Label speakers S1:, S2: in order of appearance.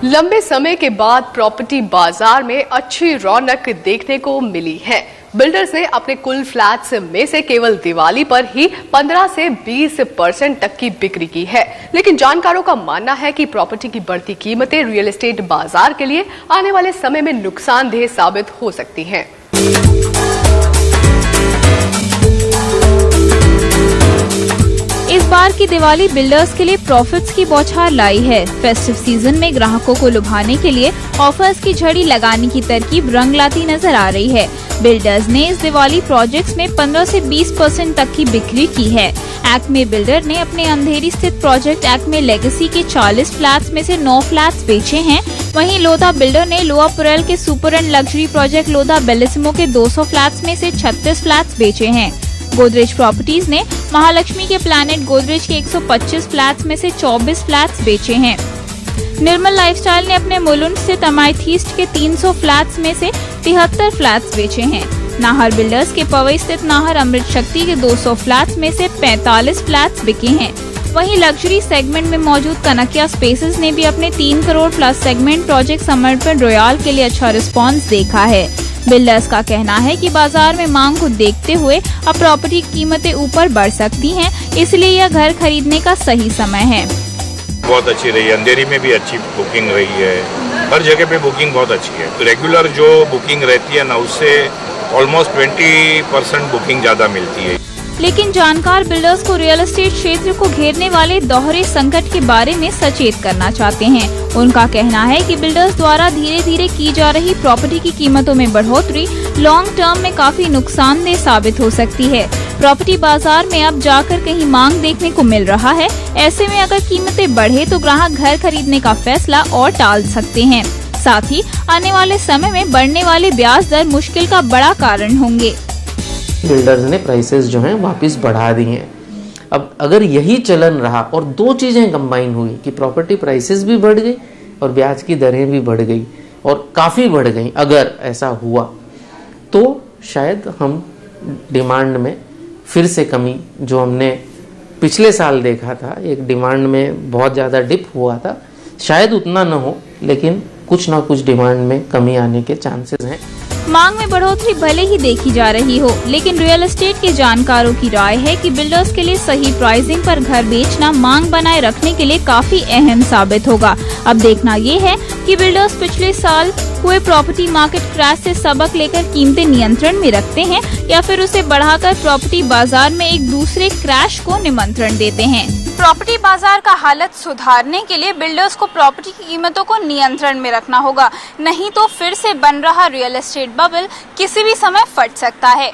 S1: लंबे समय के बाद प्रॉपर्टी बाजार में अच्छी रौनक देखने को मिली है। बिल्डर्स ने अपने कुल फ्लैट्स में से केवल दिवाली पर ही 15 से 20% तक की बिक्री की है। लेकिन जानकारों का मानना है कि प्रॉपर्टी की बढ़ती कीमतें रियल एस्टेट बाजार के लिए आने वाले समय में नुकसानदेह साबित हो सकती हैं।
S2: इस बार की दिवाली बिल्डर्स के लिए प्रॉफिट्स की बौछार लाई है। फेस्टिव सीजन में ग्राहकों को लुभाने के लिए ऑफर्स की झड़ी लगाने की तरकीब रंग लाती नजर आ रही है। बिल्डर्स ने इस दिवाली प्रोजेक्ट्स में 15 से 20% तक की बिक्री की है। एक्मे बिल्डर ने अपने अंधेरी स्थित प्रोजेक्ट एक्मे लेगेसी के 40 फ्लैट्स में से 9 फ्लैट्स बेचे हैं। वहीं लोधा बिल्डर ने लोअर पुरैल के super and luxury project Lodha Bellissimo के 200 फ्लैट्स में से 36 फ्लैट्स बेचे हैं। गोदरेज प्रॉपर्टीज ने महालक्ष्मी के प्लैनेट गोदरेज के 125 फ्लैट्स में से 24 फ्लैट्स बेचे हैं। निर्मल लाइफस्टाइल ने अपने मुलुंड स्थित अमाइथीस्ट के 300 फ्लैट्स में से 73 फ्लैट्स बेचे हैं। नाहर बिल्डर्स के पवई स्थित नाहर अमृत शक्ति के 200 फ्लैट्स में से 45 फ्लैट्स बिके हैं। वहीं लग्जरी सेगमेंट में मौजूद कनकिया स्पेसेस ने भी अपने 3 करोड़ प्लस सेगमेंट प्रोजेक्ट समर्पण रॉयल के लिए अच्छा रिस्पॉन्स देखा है। बिल्डर्स का कहना है कि बाजार में मांग को देखते हुए अब प्रॉपर्टी की कीमतें ऊपर बढ़ सकती हैं, इसलिए यह घर खरीदने का सही समय है।
S3: बहुत अच्छी रही है, अंधेरी में भी अच्छी बुकिंग रही है, हर जगह पे बुकिंग बहुत अच्छी है। तो रेगुलर जो बुकिंग रहती है ना, उससे ऑलमोस्ट 20% बुकिंग ज्यादा मिलती है।
S2: लेकिन जानकार बिल्डर्स को रियल एस्टेट क्षेत्र को घेरने वाले दोहरे संकट के बारे में सचेत करना चाहते हैं। उनका कहना है कि बिल्डर्स द्वारा धीरे धीरे की जा रही प्रॉपर्टी की कीमतों में बढ़ोतरी लॉन्ग टर्म में काफी नुकसानदेह साबित हो सकती है। प्रॉपर्टी बाजार में अब जाकर कहीं मांग देखने को मिल रहा है। ऐसे में अगर कीमतें बढ़े तो ग्राहक घर खरीदने का फैसला और टाल सकते हैं। साथ ही आने वाले समय में बढ़ने वाले ब्याज दर मुश्किल का बड़ा कारण होंगे।
S4: बिल्डर्स ने प्राइसेस जो हैं वापस बढ़ा दी हैं। अब अगर यही चलन रहा और दो चीज़ें कंबाइन हुई कि प्रॉपर्टी प्राइसेस भी बढ़ गई और ब्याज की दरें भी बढ़ गई और काफ़ी बढ़ गई, अगर ऐसा हुआ तो शायद हम डिमांड में फिर से कमी, जो हमने पिछले साल देखा था, एक डिमांड में बहुत ज़्यादा डिप हुआ था, शायद उतना न हो, लेकिन कुछ ना कुछ डिमांड में कमी आने के चांसेस हैं।
S2: मांग में बढ़ोतरी भले ही देखी जा रही हो, लेकिन रियल एस्टेट के जानकारों की राय है कि बिल्डर्स के लिए सही प्राइसिंग पर घर बेचना मांग बनाए रखने के लिए काफी अहम साबित होगा। अब देखना ये है कि बिल्डर्स पिछले साल हुए प्रॉपर्टी मार्केट क्रैश से सबक लेकर कीमतें नियंत्रण में रखते हैं या फिर उसे बढ़ाकर प्रॉपर्टी बाजार में एक दूसरे क्रैश को निमंत्रण देते हैं। प्रॉपर्टी बाजार का हालत सुधारने के लिए बिल्डर्स को प्रॉपर्टी की कीमतों को नियंत्रण में रखना होगा, नहीं तो फिर से बन रहा रियल एस्टेट बबल किसी भी समय फट सकता है।